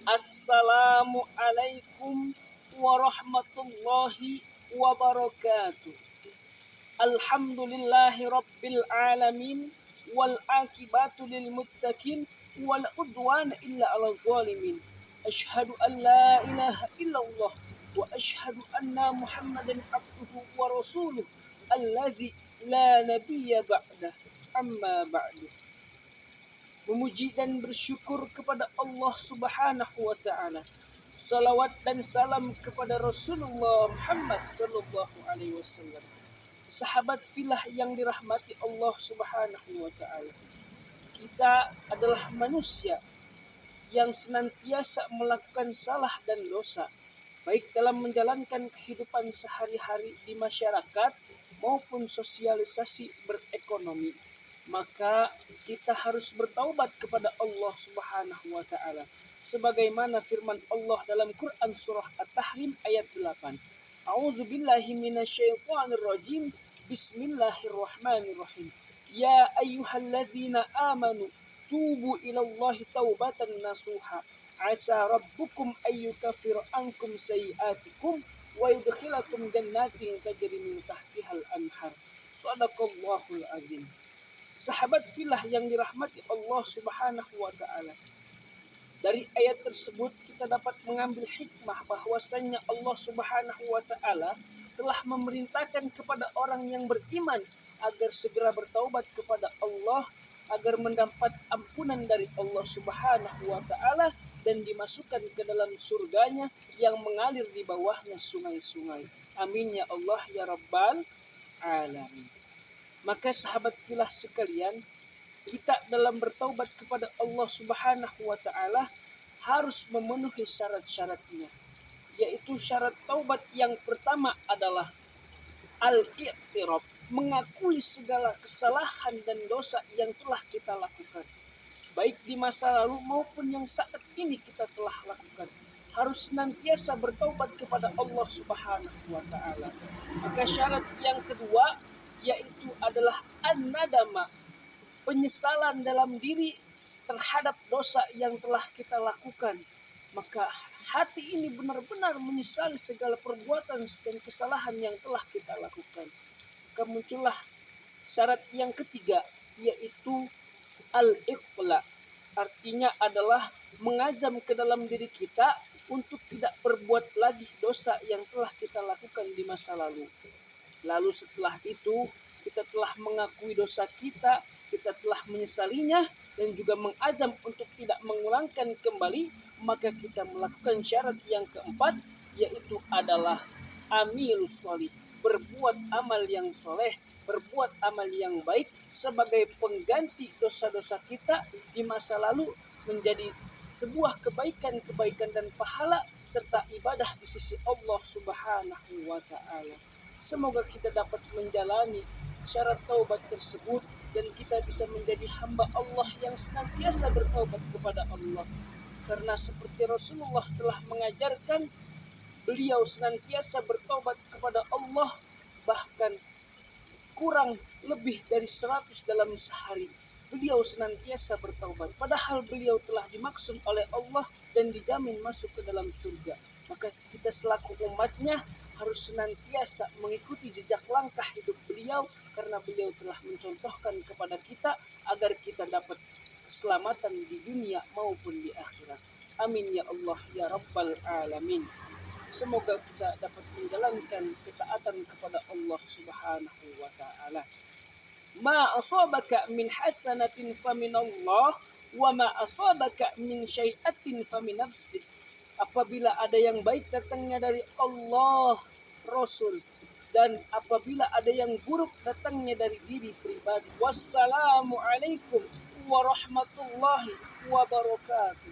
Assalamualaikum warahmatullahi wabarakatuh. Alhamdulillahi rabbil alamin wal akibatu lil muttaqin wal udwana illa 'alal zalimin. Asyhadu an la ilaha illallah wa asyhadu anna Muhammadan abduhu wa rasuluh alladzi la nabiyya ba'dah. Amma ba'du. Memuji dan bersyukur kepada Allah Subhanahu wa taala. Salawat dan salam kepada Rasulullah Muhammad sallallahu alaihi wasallam. Sahabat filah yang dirahmati Allah Subhanahu wa taala. Kita adalah manusia yang senantiasa melakukan salah dan dosa, baik dalam menjalankan kehidupan sehari-hari di masyarakat maupun sosialisasi berekonomi. Maka kita harus bertaubat kepada Allah Subhanahu wa taala. Sebagaimana firman Allah dalam Quran surah At-Tahrim ayat 8. A'udzu billahi minasyaitonir rajim. Bismillahirrahmanirrahim. Ya ayyuhalladzina amanu tubu ilallahi taubatan nasuha. Asa rabbukum ayyukaffira ankum sayiatikum wa yudkhilakum jannatin tajri min tahtihal anhar. Shadaqallahul azim. Sahabat filah yang dirahmati Allah Subhanahu wa taala. Dari ayat tersebut kita dapat mengambil hikmah bahwasannya Allah Subhanahu wa taala telah memerintahkan kepada orang yang beriman agar segera bertaubat kepada Allah, agar mendapat ampunan dari Allah Subhanahu wa taala dan dimasukkan ke dalam surganya yang mengalir di bawahnya sungai-sungai. Amin ya Allah ya Rabbal alamin. Maka sahabat filah sekalian, kita dalam bertaubat kepada Allah Subhanahu wa taala harus memenuhi syarat-syaratnya. Yaitu syarat taubat yang pertama adalah al-i'tiraf, mengakui segala kesalahan dan dosa yang telah kita lakukan, baik di masa lalu maupun yang saat ini kita telah lakukan. Harus senantiasa bertaubat kepada Allah Subhanahu wa taala. Maka syarat yang kedua yaitu adalah an-nadama, penyesalan dalam diri terhadap dosa yang telah kita lakukan. Maka hati ini benar-benar menyesali segala perbuatan dan kesalahan yang telah kita lakukan. Kemunculah syarat yang ketiga yaitu al-iqla, artinya adalah mengazam ke dalam diri kita untuk tidak berbuat lagi dosa yang telah kita lakukan di masa lalu. Lalu setelah itu kita telah mengakui dosa kita telah menyesalinya dan juga mengazam untuk tidak mengulangkan kembali, maka kita melakukan syarat yang keempat yaitu adalah amilus sholih, berbuat amal yang soleh, berbuat amal yang baik sebagai pengganti dosa-dosa kita di masa lalu menjadi sebuah kebaikan-kebaikan dan pahala serta ibadah di sisi Allah Subhanahu wa taala. Semoga kita dapat menjalani syarat taubat tersebut dan kita bisa menjadi hamba Allah yang senantiasa bertaubat kepada Allah. Karena seperti Rasulullah telah mengajarkan, beliau senantiasa bertaubat kepada Allah, bahkan kurang lebih dari 100 dalam sehari. Beliau senantiasa bertaubat, padahal beliau telah dimaksud oleh Allah dan dijamin masuk ke dalam surga. Maka kita selaku umatnya harus senantiasa mengikuti jejak langkah hidup beliau, karena beliau telah mencontohkan kepada kita agar kita dapat keselamatan di dunia maupun di akhirat. Amin ya Allah ya Rabbal alamin. Semoga kita dapat menjalankan ketaatan kepada Allah Subhanahu wa taala. Ma asabaka min hasanatin faminallah wa ma asabaka min syai'atin famin nafsik. Apabila ada yang baik datangnya dari Allah, Rasul, dan apabila ada yang buruk datangnya dari diri pribadi. Wassalamualaikum warahmatullahi wabarakatuh.